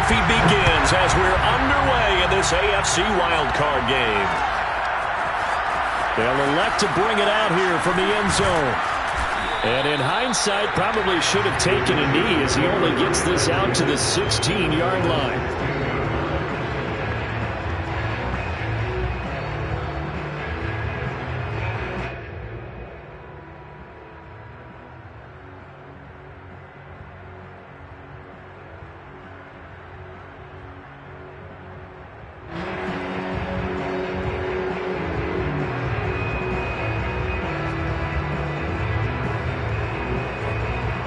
defeat begins as we're underway in this AFC wildcard game. They'll elect to bring it out here from the end zone. And in hindsight, probably should have taken a knee as he only gets this out to the 16-yard line.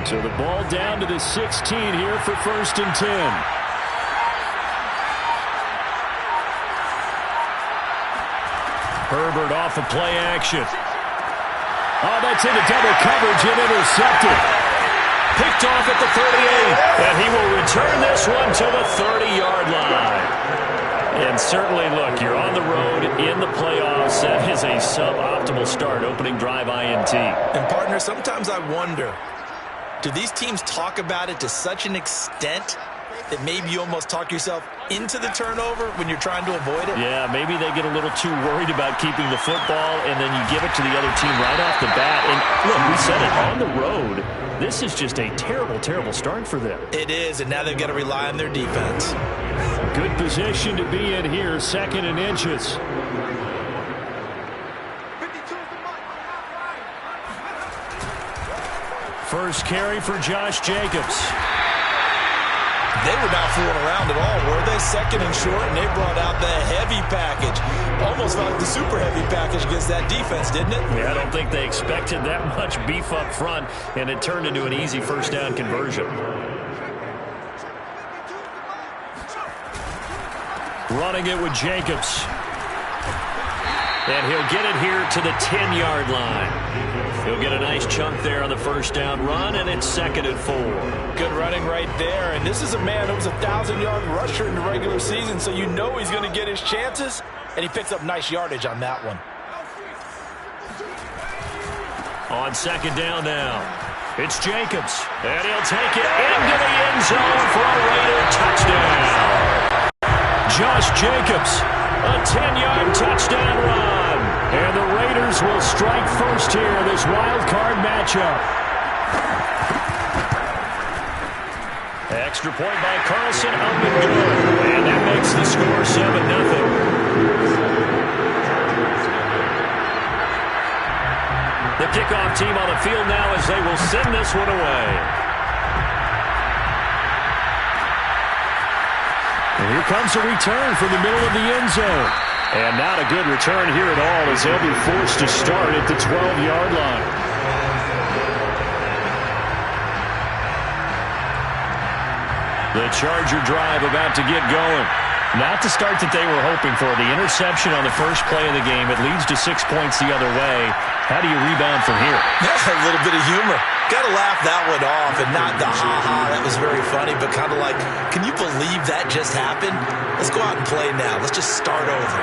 So the ball down to the 16 here for 1st and 10. Herbert off of play action. Oh, that's into double coverage and intercepted. Picked off at the 38. And he will return this one to the 30-yard line. And certainly, look, you're on the road in the playoffs. That is a suboptimal start, opening drive INT. And, partner, sometimes I wonder, do these teams talk about it to such an extent that maybe you almost talk yourself into the turnover when you're trying to avoid it? Yeah, maybe they get a little too worried about keeping the football, and then you give it to the other team right off the bat. And, look, we said it, on the road, this is just a terrible, terrible start for them. It is, and now they've got to rely on their defense. Good position to be in here, 2nd and inches. First carry for Josh Jacobs. They were not fooling around at all, were they? 2nd and short, and they brought out the heavy package. Almost like the super heavy package against that defense, didn't it? Yeah, I don't think they expected that much beef up front, and it turned into an easy 1st down conversion. Running it with Jacobs. And he'll get it here to the 10-yard line. He'll get a nice chunk there on the 1st down run, and it's 2nd and 4. Good running right there. And this is a man who was a 1,000-yard rusher in the regular season, so you know he's going to get his chances, and he picks up nice yardage on that one. On 2nd down now, it's Jacobs, and he'll take it into the end zone for a Raider touchdown. Josh Jacobs, a 10-yard touchdown run. And the Raiders will strike first here in this wild card matchup. Extra point by Carlson, up and good. And that makes the score 7-0. The kickoff team on the field now as they will send this one away. And here comes a return from the middle of the end zone. And not a good return here at all as they'll be forced to start at the 12-yard line. The Charger drive about to get going. Not the start that they were hoping for. The interception on the first play of the game. It leads to 6 points the other way. How do you rebound from here? A little bit of humor. Got to laugh that one off, and not the ha-ha, that was very funny, but kind of like, can you believe that just happened? Let's go out and play now. Let's just start over.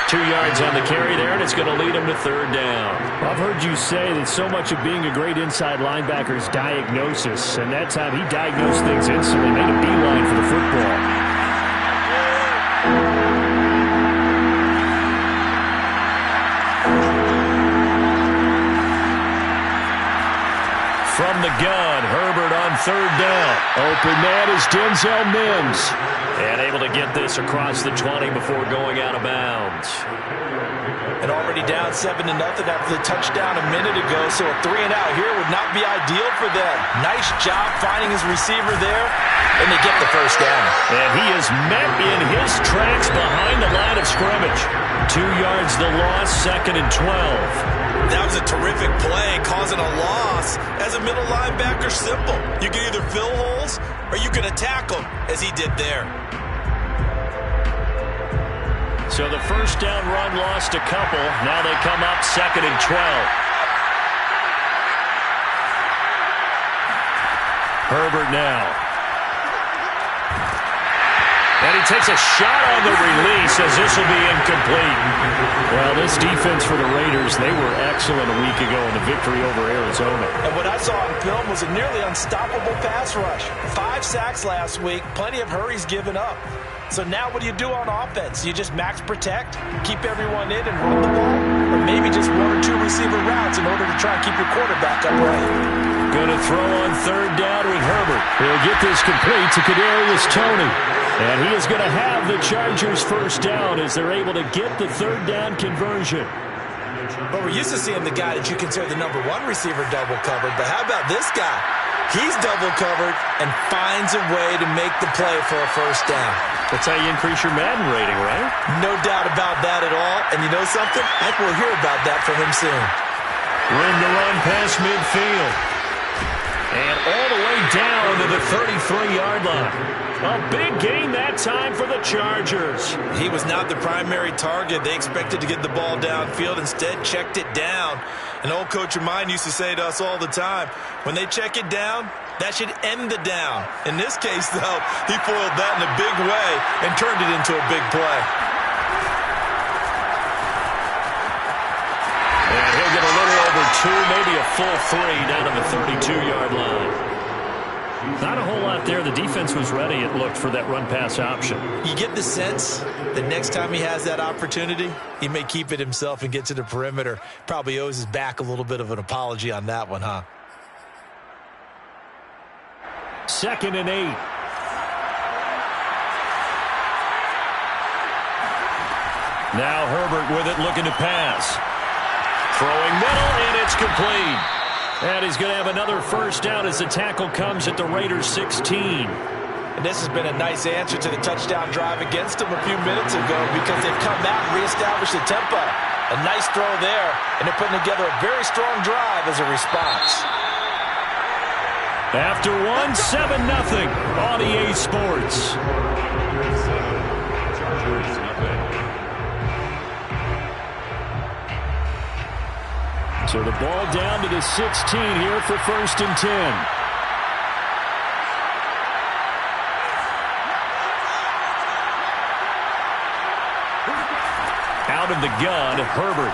Two yards on the carry there, and it's going to lead him to 3rd down. I've heard you say that so much of being a great inside linebacker is diagnosis, and that time he diagnosed things instantly, made a beeline for the football. From the gun, Herbert on 3rd down. Open man is Denzel Mims. And able to get this across the 20 before going out of bounds. And already down 7-0 after the touchdown a minute ago, so a 3-and-out here would not be ideal for them. Nice job finding his receiver there, and they get the 1st down. And he is met in his tracks behind the line of scrimmage. 2 yards the loss, 2nd and 12. That was a terrific play, causing a loss. As a middle linebacker, simple. You can either fill holes or you can attack them, as he did there. So the 1st down run lost a couple. Now they come up 2nd and 12. Herbert now. And he takes a shot on the release as this will be incomplete. Well, this defense for the Raiders, they were excellent a week ago in the victory over Arizona. And what I saw on film was a nearly unstoppable pass rush. 5 sacks last week, plenty of hurries given up. So now what do you do on offense? You just max protect, keep everyone in and run the ball? Or maybe just 1 or 2 receiver routes in order to try and keep your quarterback upright? Going to throw on 3rd down with Herbert. He'll get this complete to Kadarius Toney. And he is going to have the Chargers' 1st down as they're able to get the 3rd down conversion. But we're used to seeing the guy that you consider the #1 receiver double covered. But how about this guy? He's double covered and finds a way to make the play for a 1st down. That's how you increase your Madden rating, right? No doubt about that at all. And you know something? I think we'll hear about that from him soon. Room to run past midfield. And all the way down to the 33-yard line. A big gain that time for the Chargers. He was not the primary target. They expected to get the ball downfield. Instead, checked it down. An old coach of mine used to say to us all the time, when they check it down, that should end the down. In this case, though, he foiled that in a big way and turned it into a big play. And he'll get a little over 2, maybe a full 3 down to the 32-yard line. Not a whole lot there. The defense was ready, it looked, for that run-pass option. You get the sense that next time he has that opportunity, he may keep it himself and get to the perimeter. Probably owes his back a little bit of an apology on that one, huh? 2nd and 8. Now Herbert with it, looking to pass. Throwing middle, and it's complete. And he's going to have another 1st down as the tackle comes at the Raiders' 16. And this has been a nice answer to the touchdown drive against them a few minutes ago because they've come out and reestablished the tempo. A nice throw there, and they're putting together a very strong drive as a response. After 7-0 on EA Sports. So the ball down to the 16 here for 1st and 10. Out of the gun, Herbert.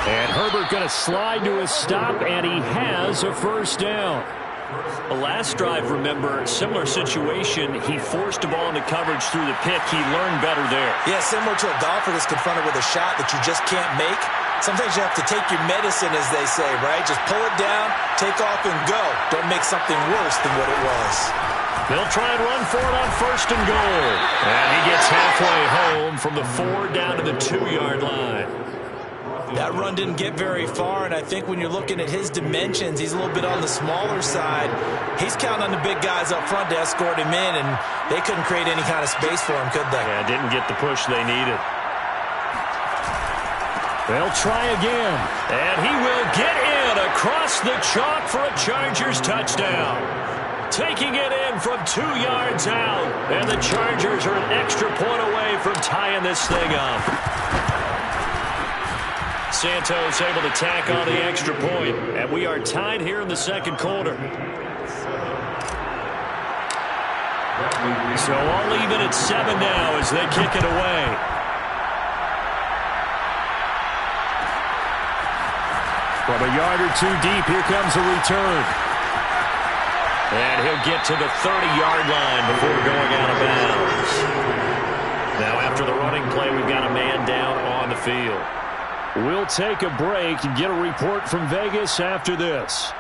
And Herbert going to slide to a stop, and he has a 1st down. The last drive, remember, similar situation. He forced the ball into coverage through the pick. He learned better there. Yeah, similar to a golfer that's confronted with a shot that you just can't make. Sometimes you have to take your medicine, as they say, right? Just pull it down, take off, and go. Don't make something worse than what it was. They'll try and run for it on 1st and goal. And he gets halfway home from the 4 down to the 2-yard line. That run didn't get very far, and I think when you're looking at his dimensions, he's a little bit on the smaller side. He's counting on the big guys up front to escort him in, and they couldn't create any kind of space for him, could they? Yeah, didn't get the push they needed. They'll try again, and he will get in across the chalk for a Chargers touchdown. Taking it in from 2 yards out, and the Chargers are an extra point away from tying this thing up. Santos able to tack on the extra point, and we are tied here in the 2nd quarter. So all even at 7 now as they kick it away. From a yard or 2 deep, here comes a return. And he'll get to the 30-yard line before going out of bounds. Now after the running play, we've got a man down on the field. We'll take a break and get a report from Vegas after this.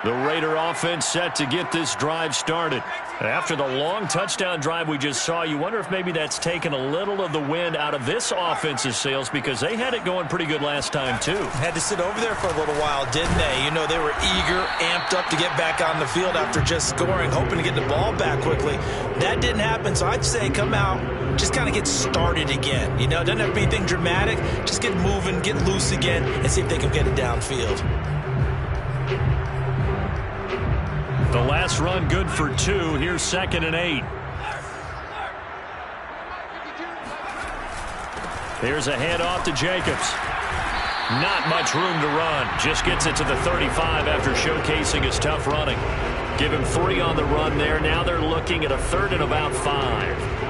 The Raider offense set to get this drive started. After the long touchdown drive we just saw, you wonder if maybe that's taken a little of the wind out of this offense's sails because they had it going pretty good last time too. Had to sit over there for a little while, didn't they? You know, they were eager, amped up to get back on the field after just scoring, hoping to get the ball back quickly. That didn't happen, so I'd say come out, just kind of get started again. You know, it doesn't have to be anything dramatic. Just get moving, get loose again, and see if they can get it downfield. The last run good for 2. Here's 2nd and 8. Here's a handoff to Jacobs. Not much room to run. Just gets it to the 35 after showcasing his tough running. Give him 3 on the run there. Now they're looking at a 3rd and about 5.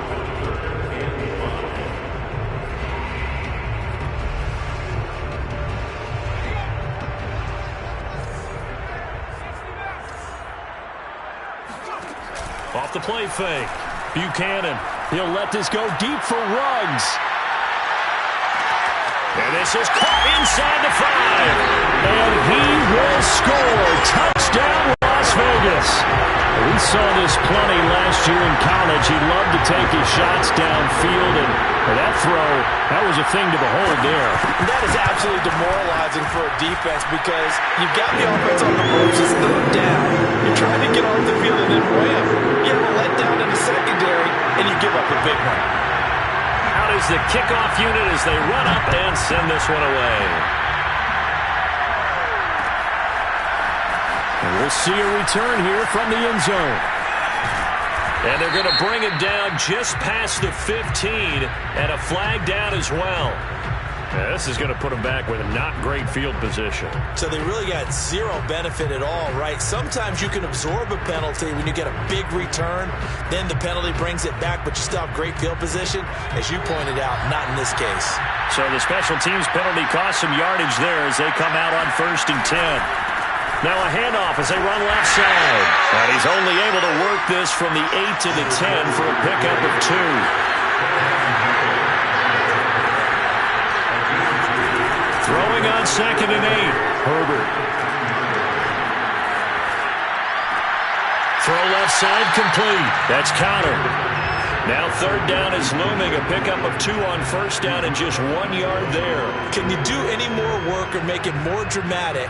Off the play fake. Buchanan. He'll let this go deep for Ruggs. And this is caught inside the 5. And he will score. Touchdown, Las Vegas. We saw this plenty last year in college. He loved to take his shots downfield, and that throw, that was a thing to behold there. And that is absolutely demoralizing for a defense because you've got the offense on the ropes. It's 3rd down. You're trying to get off the field and then wham. You have a letdown in the secondary, and you give up a big one. Out is the kickoff unit as they run up and send this one away. And we'll see a return here from the end zone. And they're going to bring it down just past the 15 and a flag down as well. Yeah, this is going to put them back with a not great field position. So they really got zero benefit at all, right? Sometimes you can absorb a penalty when you get a big return. Then the penalty brings it back, but you still have great field position. As you pointed out, not in this case. So the special teams penalty cost some yardage there as they come out on 1st and 10. Now a handoff as they run left side. And he's only able to work this from the 8 to the 10 for a pickup of 2. Throwing on 2nd and 8. Herbert. Throw left side complete. That's countered. Now 3rd down is looming. A pickup of 2 on 1st down and just 1 yard there. Can you do any more work or make it more dramatic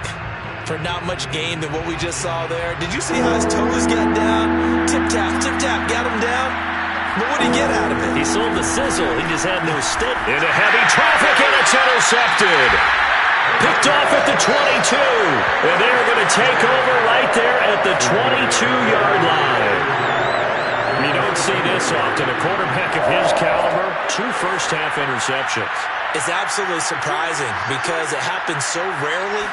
for not much gain than what we just saw there? Did you see how his toes got down? Tip-tap, got him down. But what did he get out of it? He sold the sizzle. He just had no stick. Into heavy traffic, and it's intercepted. Picked off at the 22. And they're going to take over right there at the 22-yard line. You don't see this often. A quarterback of his caliber, 2 first-half interceptions. It's absolutely surprising because it happens so rarely.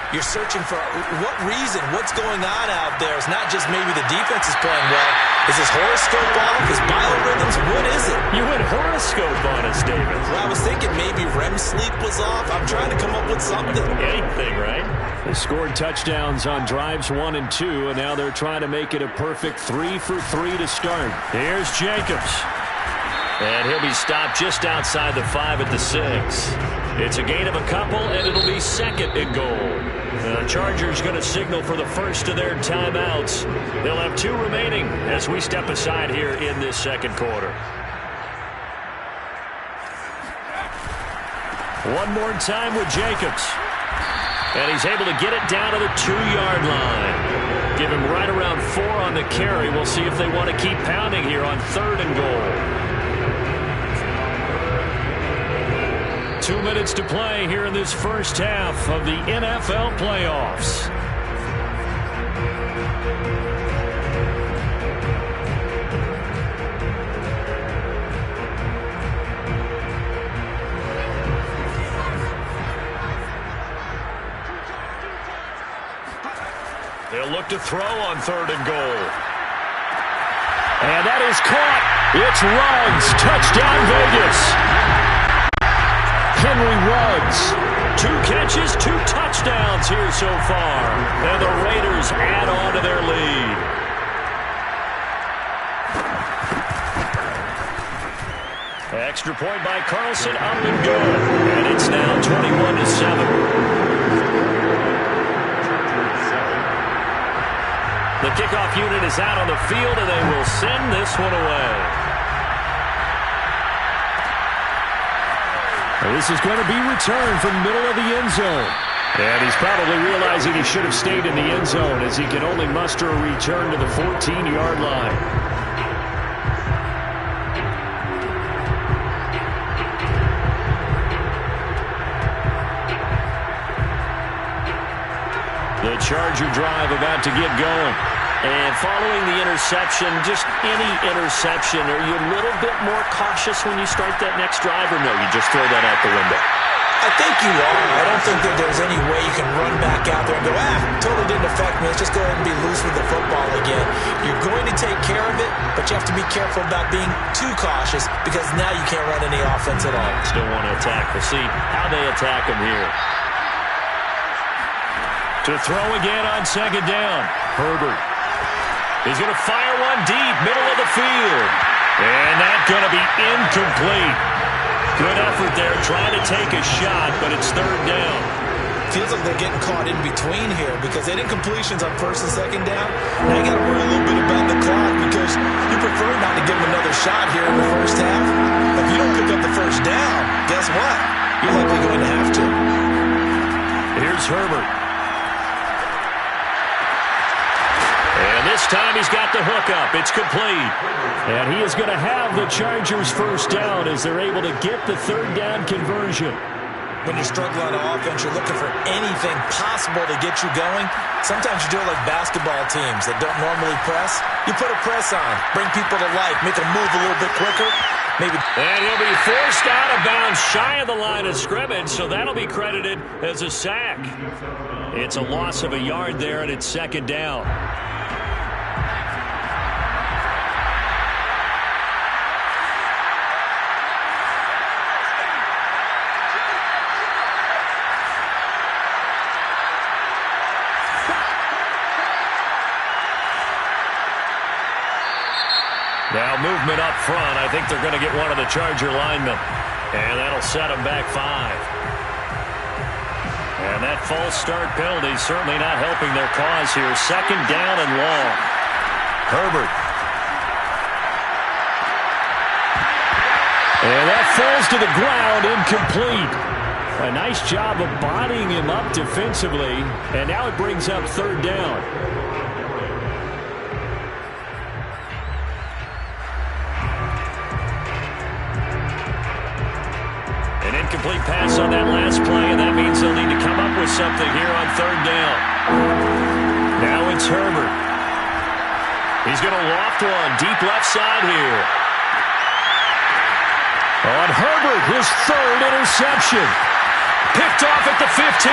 You're searching for what reason, what's going on out there. It's not just maybe the defense is playing well. Is his horoscope off? His biorhythms? What is it? You went horoscope on us, David. Well, I was thinking maybe REM sleep was off. I'm trying to come up with something. Anything, right? They scored touchdowns on drives 1 and 2, and now they're trying to make it a perfect 3 for 3 to start. Here's Jacobs. And he'll be stopped just outside the 5 at the 6. It's a gain of a couple, and it'll be 2nd and goal. The Chargers going to signal for the first of their timeouts. They'll have 2 remaining as we step aside here in this 2nd quarter. One more time with Jacobs. And he's able to get it down to the 2-yard line. Give him right around 4 on the carry. We'll see if they want to keep pounding here on 3rd and goal. 2 minutes to play here in this first half of the NFL playoffs. They'll look to throw on 3rd and goal. And that is caught. It's Ruggs. Touchdown, Vegas. Henry Ruggs. 2 catches, 2 touchdowns here so far. And the Raiders add on to their lead. Extra point by Carlson, up and good. And it's now 21-7. The kickoff unit is out on the field, and they will send this one away. This is going to be returned from middle of the end zone. And he's probably realizing he should have stayed in the end zone as he can only muster a return to the 14-yard line. The Charger drive about to get going. And following the interception, just any interception, are you a little bit more cautious when you start that next drive, or no, you just throw that out the window? I think you are. I don't think that there's any way you can run back out there and go, totally didn't affect me. Let's just go ahead and be loose with the football again. You're going to take care of it, but you have to be careful about being too cautious because now you can't run any offense at all. Still want to attack. We'll see how they attack him here. To throw again on second down. Herbert. He's going to fire one deep, middle of the field. And that's going to be incomplete. Good effort there, trying to take a shot, but it's third down. Feels like they're getting caught in between here because they did incompletions on first and second down. Now you got to worry a little bit about the clock because you prefer not to give them another shot here in the first half. If you don't pick up the first down, guess what? You're likely going to have to. Here's Herbert. And this time he's got the hook up. It's complete. And he is going to have the Chargers first down as they're able to get the third down conversion. When you're struggling on offense, you're looking for anything possible to get you going. Sometimes you do it like basketball teams that don't normally press. You put a press on, bring people to life, make them move a little bit quicker. And he'll be forced out of bounds shy of the line of scrimmage, so that'll be credited as a sack. It's a loss of a yard there, and it's second down. Now movement up front. I think they're going to get one of the Charger linemen. And that'll set them back 5. And that false start penalty certainly not helping their cause here. Second down and long. Herbert. And that falls to the ground, incomplete. A nice job of bodying him up defensively. And now it brings up third down. Incomplete pass on that last play, and that means they'll need to come up with something here on third down. Now it's Herbert. He's going to loft one deep left side here. On Herbert, his third interception. Picked off at the 15.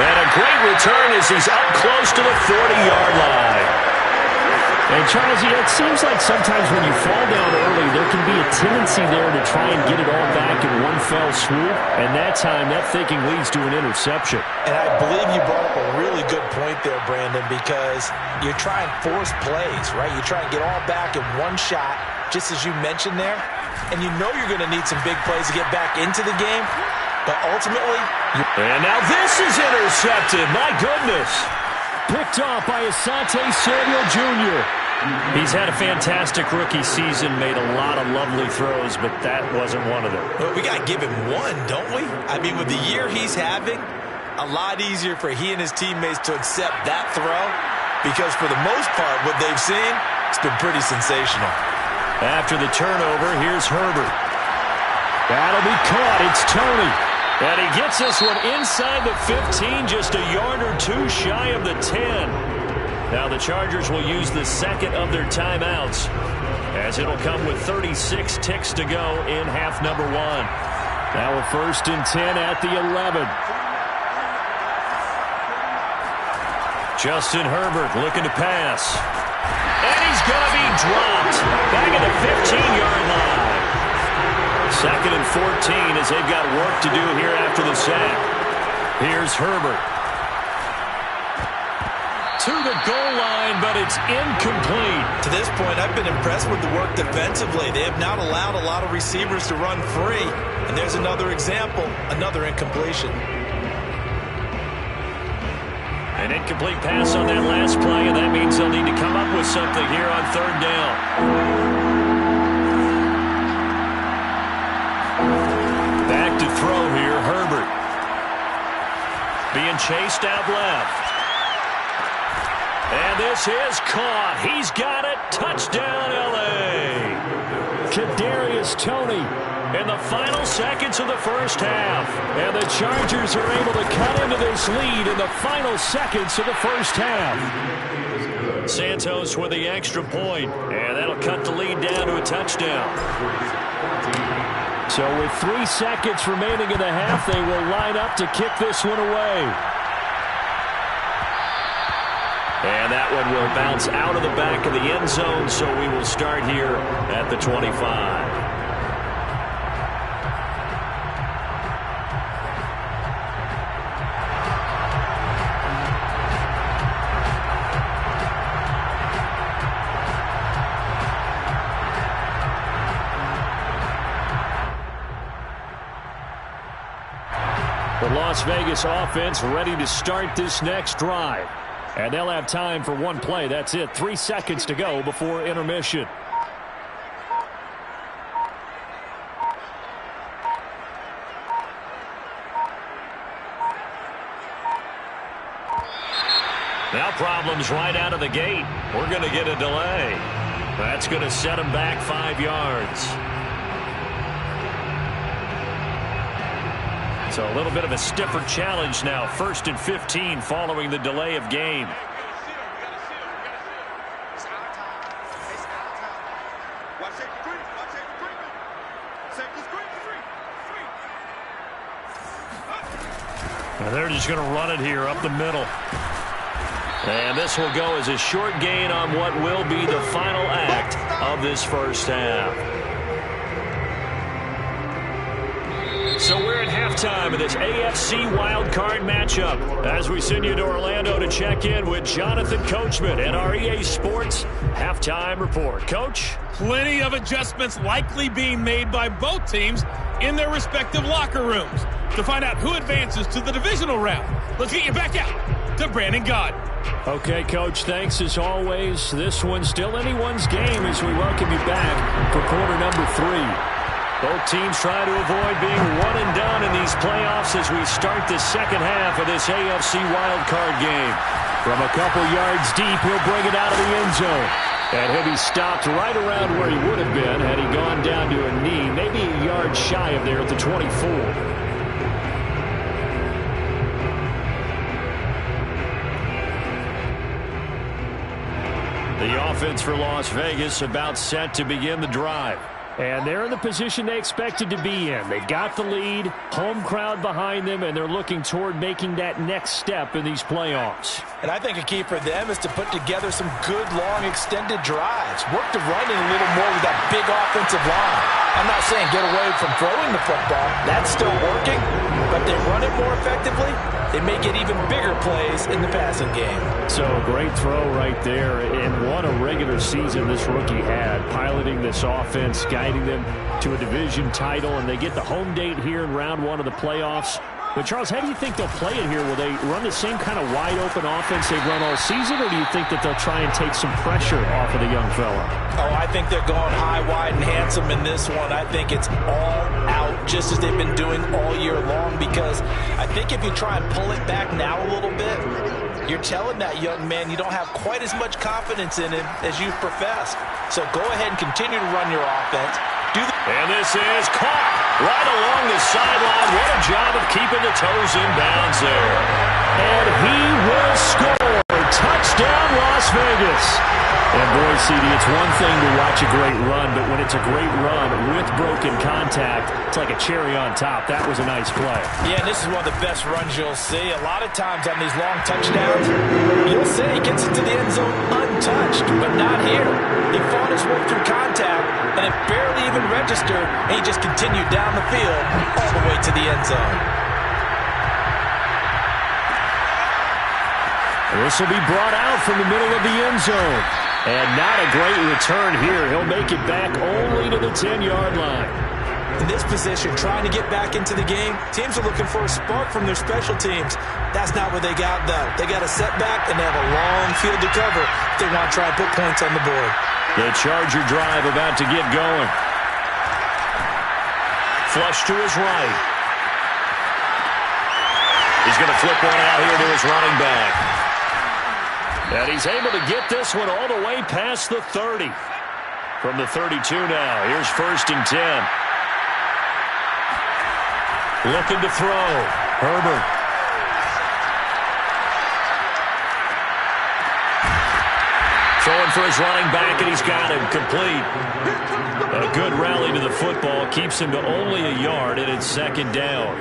And a great return as he's up close to the 40-yard line. And, Charles, it seems like sometimes when you fall down early, there can be a tendency there to try and get it all back in one fell swoop. And that time, that thinking leads to an interception. And I believe you brought up a really good point there, Brandon, because you're trying force plays, right? You try and get all back in one shot, just as you mentioned there. And you know you're going to need some big plays to get back into the game. But ultimately... And now this is intercepted. My goodness. Picked off by Asante Samuel Jr. He's had a fantastic rookie season, made a lot of lovely throws, but that wasn't one of them. Well, we got to give him one, don't we? I mean, with the year he's having, a lot easier for he and his teammates to accept that throw because for the most part, what they've seen, it's been pretty sensational. After the turnover, here's Herbert. That'll be caught. It's Tony. And he gets this one inside the 15, just a yard or two shy of the 10. Now the Chargers will use the second of their timeouts as it'll come with 36 ticks to go in half number 1. Now a 1st and 10 at the 11. Justin Herbert looking to pass. And he's going to be dropped back at the 15-yard line. 2nd and 14 as they've got work to do here after the sack. Here's Herbert. To the goal line, but it's incomplete. To this point, I've been impressed with the work defensively. They have not allowed a lot of receivers to run free. And there's another example, another incompletion. An incomplete pass on that last play, and that means they'll need to come up with something here on third down. Back to throw here, Herbert. Being chased out left. And this is caught. He's got it. Touchdown, L.A. Kadarius Toney In the final seconds of the first half. And the Chargers are able to cut into this lead in the final seconds of the first half. Santos with the extra point, and that'll cut the lead down to a touchdown. So with 3 seconds remaining in the half, they will line up to kick this one away. And that one will bounce out of the back of the end zone, so we will start here at the 25. The Las Vegas offense ready to start this next drive. And they'll have time for one play. That's it. 3 seconds to go before intermission. Now problems right out of the gate. We're going to get a delay. That's going to set them back 5 yards. So a little bit of a stiffer challenge now. 1st and 15 following the delay of game. And they're just going to run it here up the middle. And this will go as a short gain on what will be the final act of this first half. So we're at halftime of this AFC wildcard matchup as we send you to Orlando to check in with Jonathan Coachman and our EA Sports halftime report. Coach? Plenty of adjustments likely being made by both teams in their respective locker rooms to find out who advances to the divisional round. Let's get you back out to Brandon Gaud. Okay, Coach, thanks as always. This one's still anyone's game as we welcome you back for quarter number 3. Both teams try to avoid being one and done in these playoffs as we start the second half of this AFC wildcard game. From a couple yards deep, he'll bring it out of the end zone. And he'll be stopped right around where he would have been had he gone down to a knee, maybe a yard shy of there at the 24. The offense for Las Vegas about set to begin the drive. And they're in the position they expected to be in. They've got the lead, home crowd behind them, and they're looking toward making that next step in these playoffs. And I think a key for them is to put together some good, long, extended drives. Work the running a little more with that big offensive line. I'm not saying get away from throwing the football. That's still working, but they run it more effectively. They may get even bigger plays in the passing game. So great throw right there, and what a regular season this rookie had, piloting this offense, guiding them to a division title, and they get the home date here in round 1 of the playoffs. But, Charles, how do you think they'll play it here? Will they run the same kind of wide-open offense they've run all season, or do you think that they'll try and take some pressure off of the young fella? Oh, I think they're going high, wide, and handsome in this one. I think it's all out, just as they've been doing all year long, because I think if you try and pull it back now a little bit, you're telling that young man you don't have quite as much confidence in him as you professed. So go ahead and continue to run your offense. And this is caught right along the sideline. What a job of keeping the toes in bounds there. And he will score. Touchdown, Las Vegas. And boy, CD, it's one thing to watch a great run, but when it's a great run with broken contact, it's like a cherry on top. That was a nice play. Yeah, this is one of the best runs you'll see. A lot of times on these long touchdowns, you'll see he gets into the end zone untouched, but not here. He fought his way through contact, and it barely even registered, and he just continued down the field all the way to the end zone. This will be brought out from the middle of the end zone. And not a great return here. He'll make it back only to the 10-yard line. In this position, trying to get back into the game, teams are looking for a spark from their special teams. That's not what they got, though. They got a setback, and they have a long field to cover if they want to try and put points on the board. The Charger drive about to get going. Flush to his right. He's going to flip one out here to his running back. And he's able to get this one all the way past the 30. From the 32 now, here's 1st and 10. Looking to throw. Herbert. Throwing for his running back, and he's got him complete. A good rally to the football keeps him to only a yard, and it's 2nd down.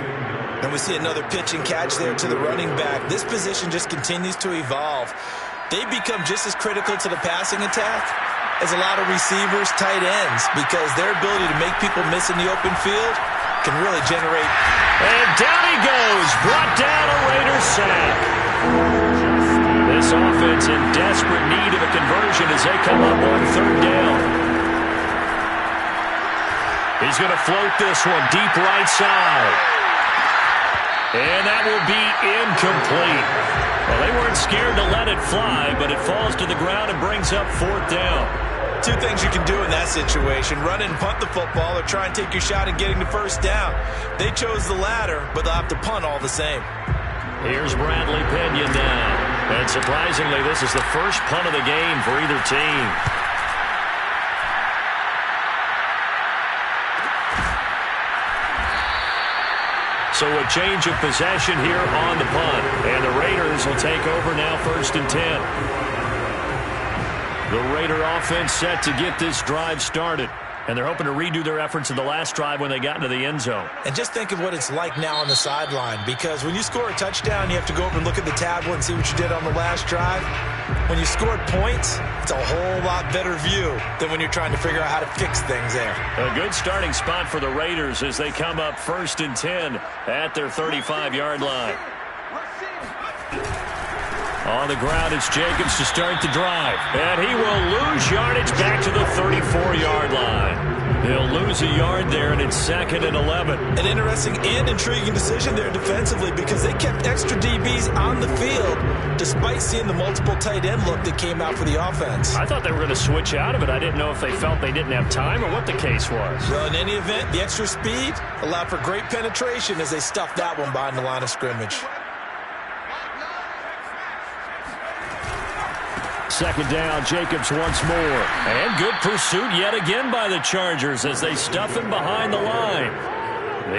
And we see another pitch and catch there to the running back. This position just continues to evolve. They become just as critical to the passing attack as a lot of receivers, tight ends, because their ability to make people miss in the open field can really generate. And down he goes, brought down a Raiders sack. This offense in desperate need of a conversion as they come up on 3rd down. He's going to float this one deep right side. And that will be incomplete. Well, they weren't scared to let it fly, but it falls to the ground and brings up 4th down. Two things you can do in that situation: run and punt the football, or try and take your shot at getting the 1st down. They chose the latter, but they'll have to punt all the same. Here's Bradley Pinion now. And surprisingly, this is the first punt of the game for either team. So a change of possession here on the punt. And the Raiders will take over now 1st and 10. The Raider offense set to get this drive started. And they're hoping to redo their efforts in the last drive when they got into the end zone. And just think of what it's like now on the sideline, because when you score a touchdown, you have to go over and look at the tablet and see what you did on the last drive. When you scored points, it's a whole lot better view than when you're trying to figure out how to fix things there. A good starting spot for the Raiders as they come up 1st and 10 at their 35-yard line. On the ground, it's Jacobs to start the drive. And he will lose yardage back to the 34-yard line. He'll lose a yard there, and it's 2nd and 11. An interesting and intriguing decision there defensively, because they kept extra DBs on the field despite seeing the multiple tight end look that came out for the offense. I thought they were going to switch out of it. I didn't know if they felt they didn't have time or what the case was. Well, in any event, the extra speed allowed for great penetration as they stuffed that one behind the line of scrimmage. 2nd down, Jacobs once more. And good pursuit yet again by the Chargers as they stuff him behind the line.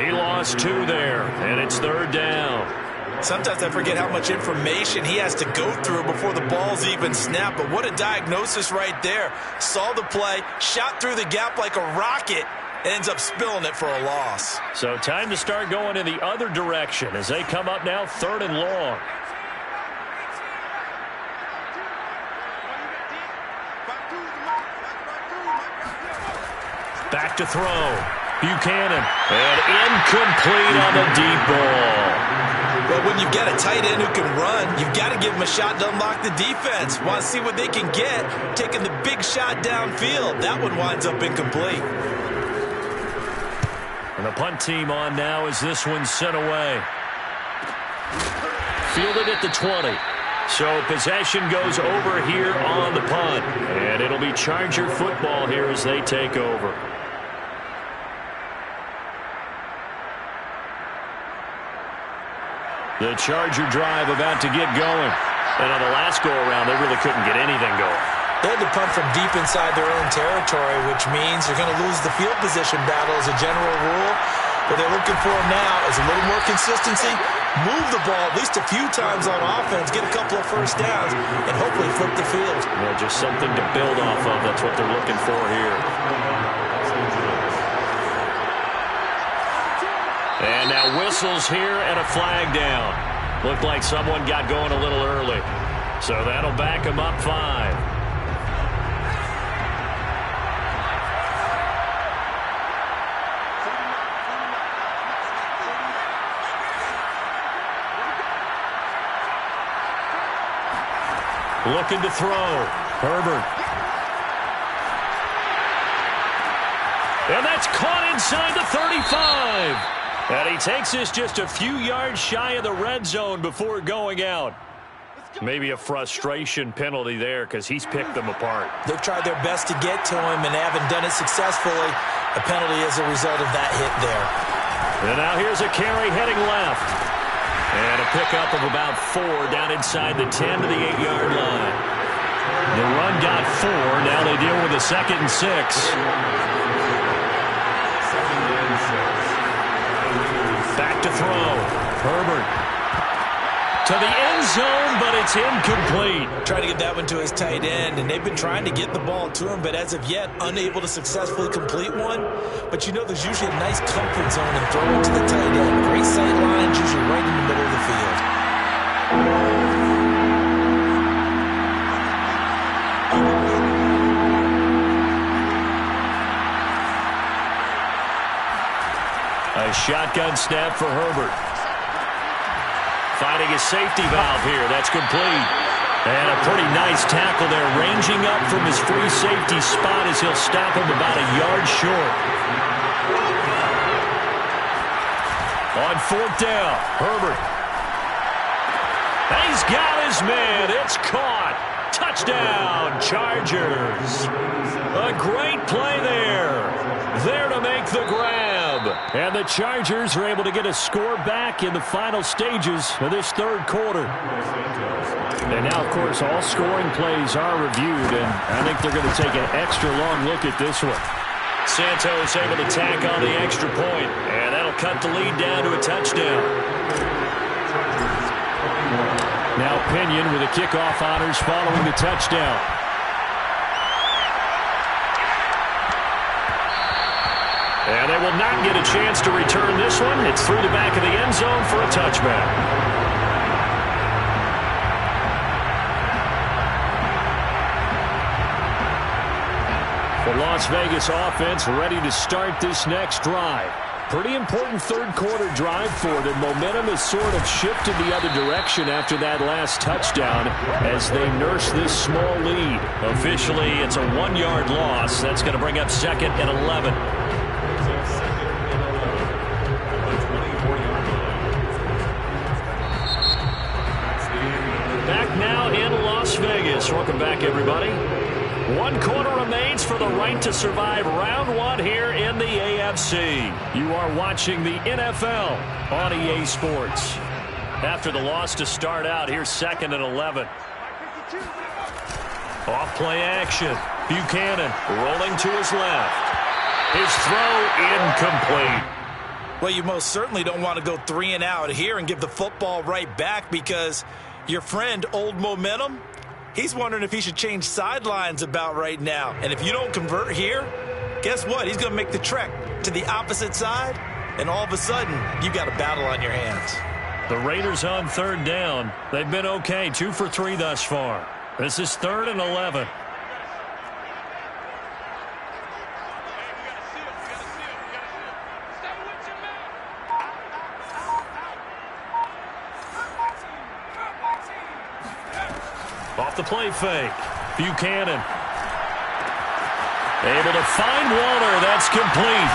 He lost 2 there, and it's 3rd down. Sometimes I forget how much information he has to go through before the ball's even snapped, but what a diagnosis right there. Saw the play, shot through the gap like a rocket, and ends up spilling it for a loss. So time to start going in the other direction as they come up now 3rd and long. Back to throw. Buchanan. And incomplete on the deep ball. Well, when you've got a tight end who can run, you've got to give him a shot to unlock the defense. Want to see what they can get, taking the big shot downfield. That one winds up incomplete. And the punt team on now as this one's sent away. Fielded at the 20. So possession goes over here on the punt. And it'll be Charger football here as they take over. The Charger drive about to get going. And on the last go-around, they really couldn't get anything going. They had to punt from deep inside their own territory, which means they're going to lose the field position battle as a general rule. What they're looking for now is a little more consistency, move the ball at least a few times on offense, get a couple of 1st downs, and hopefully flip the field. Yeah, just something to build off of. That's what they're looking for here. And now whistles here and a flag down. Looked like someone got going a little early. So that'll back him up 5. Looking to throw. Herbert. And that's caught inside the 35. And he takes this just a few yards shy of the red zone before going out. Maybe a frustration penalty there because he's picked them apart. They've tried their best to get to him and haven't done it successfully. A penalty as a result of that hit there. And now here's a carry heading left. And a pickup of about 4 down inside the 10 to the 8-yard line. The run got 4. Now they deal with a 2nd and 6. Back to throw. Herbert. To the end zone, but it's incomplete. Trying to get that one to his tight end, and they've been trying to get the ball to him, but as of yet, unable to successfully complete one. But you know there's usually a nice comfort zone and throw it to the tight end. Great sight lines, usually right in the middle of the field. A shotgun snap for Herbert. Finding a safety valve here. That's complete. And a pretty nice tackle there, ranging up from his free safety spot as he'll stop him about a yard short. On 4th down, Herbert. And he's got his man. It's caught. Touchdown, Chargers. A great play there. There to make the grab. And the Chargers are able to get a score back in the final stages of this 3rd quarter. And now, of course, all scoring plays are reviewed, and I think they're going to take an extra long look at this one. Santos able to tack on the extra point, and that'll cut the lead down to a touchdown. Now Pinion with the kickoff honors following the touchdown. And they will not get a chance to return this one. It's through the back of the end zone for a touchback. The Las Vegas offense ready to start this next drive. Pretty important 3rd quarter drive for them. Momentum has sort of shifted the other direction after that last touchdown as they nurse this small lead. Officially, it's a 1-yard loss. That's going to bring up 2nd and 11. Back now in Las Vegas. Welcome back, everybody. 1 quarter remains for the right to survive round 1 here in the AFC. You are watching the NFL on EA Sports. After the loss to start out, here's 2nd and 11. Off play action. Buchanan rolling to his left. His throw incomplete. Well, you most certainly don't want to go 3 and out here and give the football right back because your friend, Old Momentum, he's wondering if he should change sidelines about right now. And if you don't convert here, guess what? He's going to make the trek to the opposite side, and all of a sudden, you've got a battle on your hands. The Raiders on 3rd down. They've been okay, 2 for 3 thus far. This is 3rd and 11. Off the play fake. Buchanan. Able to find Waller. That's complete.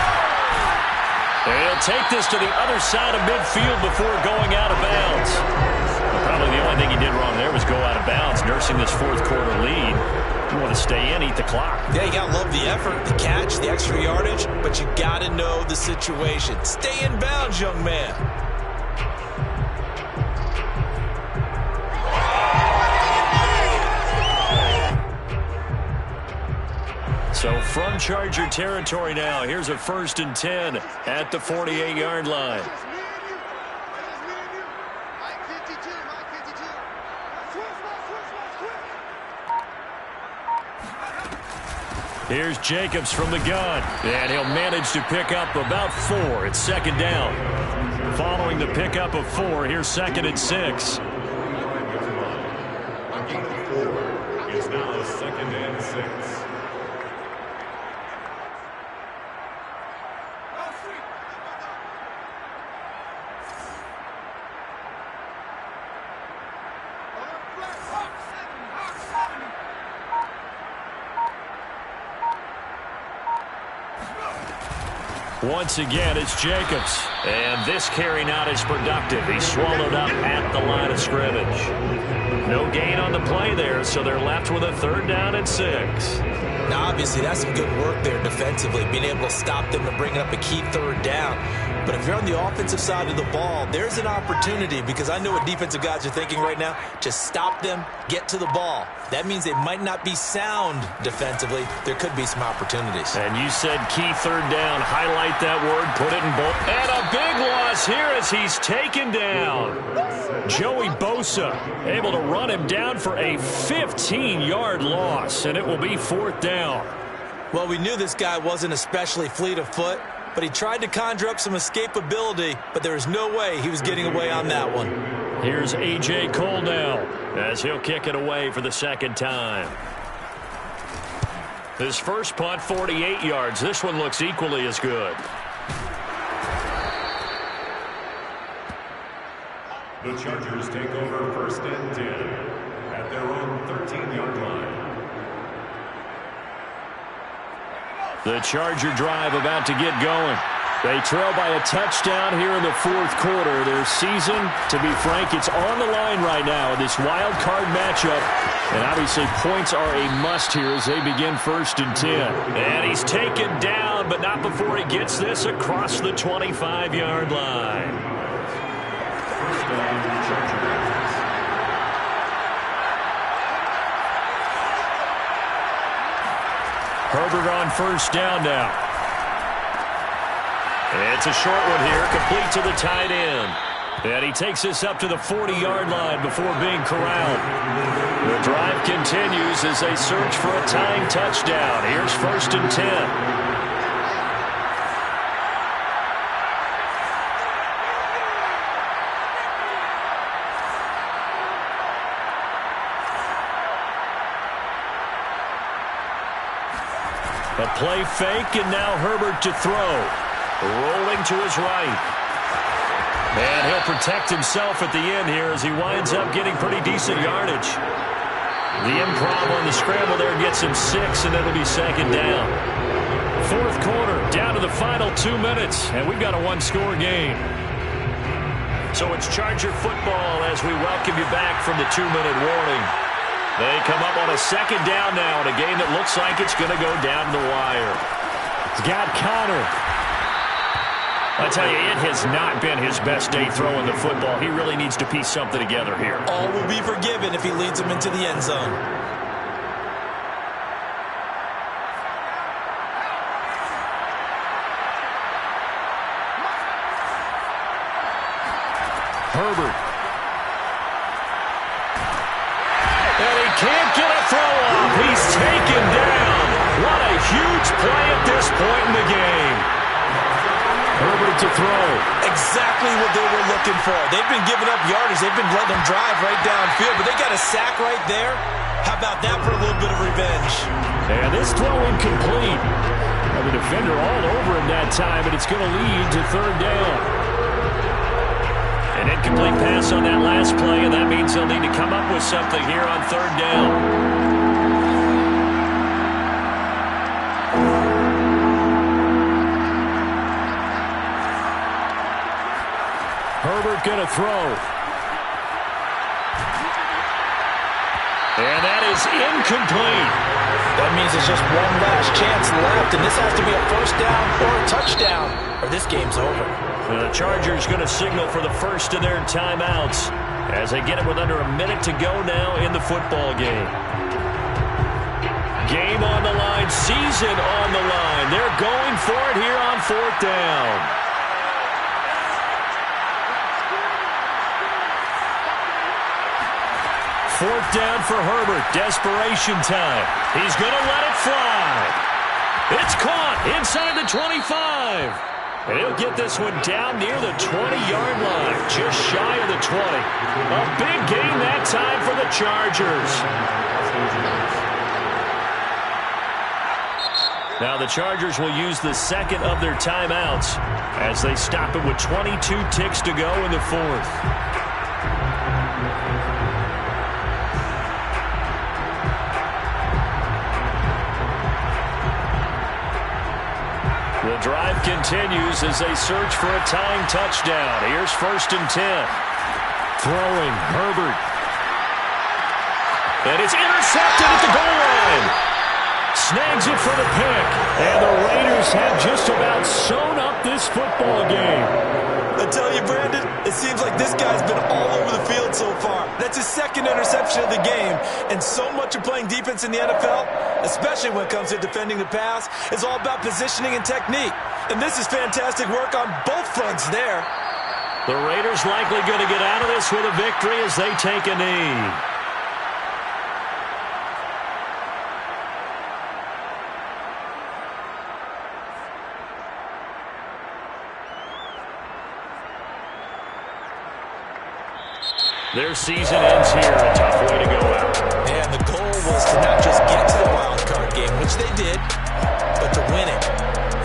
He'll take this to the other side of midfield before going out of bounds. Probably the only thing he did wrong there was go out of bounds, nursing this 4th quarter lead. You want to stay in, eat the clock. Yeah, you got to love the effort, the catch, the extra yardage, but you got to know the situation. Stay in bounds, young man. So from Charger territory now, here's a 1st and 10 at the 48-yard line. Here's Jacobs from the gun, and he'll manage to pick up about 4. It's 2nd down. Following the pickup of 4, here's 2nd and 6. It's now 2nd and 6. Once again, it's Jacobs. And this carry not as productive. He's swallowed up at the line of scrimmage. No gain on the play there, so they're left with a 3rd down and 6. Now, obviously, that's some good work there defensively, being able to stop them and bring up a key 3rd down. But if you're on the offensive side of the ball, there's an opportunity, because I know what defensive guys are thinking right now. Just stop them, get to the ball. That means they might not be sound defensively. There could be some opportunities. And you said key 3rd down. Highlight that word, put it in bold. And a big loss here as he's taken down. Joey Bosa able to run him down for a 15-yard loss, and it will be 4th down. Well, we knew this guy wasn't especially fleet of foot, but he tried to conjure up some escapability, but there was no way he was getting away on that one. Here's A.J. Cole now as he'll kick it away for the 2nd time. His first punt, 48 yards. This one looks equally as good. The Chargers take over 1st and 10 at their own 13-yard line. The Charger drive about to get going. They trail by a touchdown here in the 4th quarter. Their season, to be frank, it's on the line right now in this wild card matchup. And obviously points are a must here as they begin 1st and 10. And he's taken down, but not before he gets this across the 25-yard line. First down, Chargers. Herbert on 1st down now. It's a short one here, complete to the tight end. And he takes this up to the 40-yard line before being corralled. The drive continues as they search for a tying touchdown. Here's 1st and 10. A play fake, and now Herbert to throw. Rolling to his right. And he'll protect himself at the end here as he winds up getting pretty decent yardage. The improv on the scramble there gets him 6, and it'll be 2nd down. 4th quarter, down to the final 2 minutes, and we've got a 1-score game. So it's Charger football as we welcome you back from the 2-minute warning. They come up on a 2nd down now in a game that looks like it's going to go down the wire. It's got Connor. I tell you, it has not been his best day throwing the football. He really needs to piece something together here. All will be forgiven if he leads them into the end zone. Herbert. And he can't get a throw off. He's taken down. What a huge play at this point in the game. Herbert to throw. Exactly what they were looking for. They've been giving up yardage. They've been letting them drive right downfield, but they got a sack right there. How about that for a little bit of revenge? And this throw incomplete. And the defender all over him that time, and it's going to lead to 3rd down. An incomplete pass on that last play, and that means they'll need to come up with something here on 3rd down. Herbert going to throw. And that is incomplete. That means there's just one last chance left, and this has to be a 1st down or a touchdown, or this game's over. The Chargers going to signal for the first of their timeouts as they get it with under a minute to go now in the football game. Game on the line, season on the line. They're going for it here on 4th down. 4th down for Herbert. Desperation time. He's going to let it fly. It's caught inside the 25. And he'll get this one down near the 20-yard line, just shy of the 20. A big gain that time for the Chargers. Now the Chargers will use the 2nd of their timeouts as they stop it with 22 ticks to go in the 4th. The drive continues as they search for a tying touchdown. Here's 1st and 10. Throwing, Herbert. And it's intercepted at the goal line. Snags it for the pick. And the Raiders have just about sewn up this football game. I tell you, Brandon, it seems like this guy's been all over the field so far. That's his 2nd interception of the game. And so much of playing defense in the NFL, especially when it comes to defending the pass, is all about positioning and technique. And this is fantastic work on both fronts there. The Raiders likely going to get out of this with a victory as they take a knee. Their season ends here. A tough way to go out. And the goal was to not just get to the wild card game, which they did, but to win it.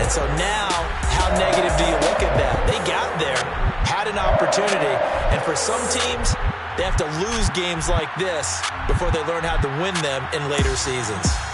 And so now, how negative do you look at that? They got there, had an opportunity, and for some teams, they have to lose games like this before they learn how to win them in later seasons.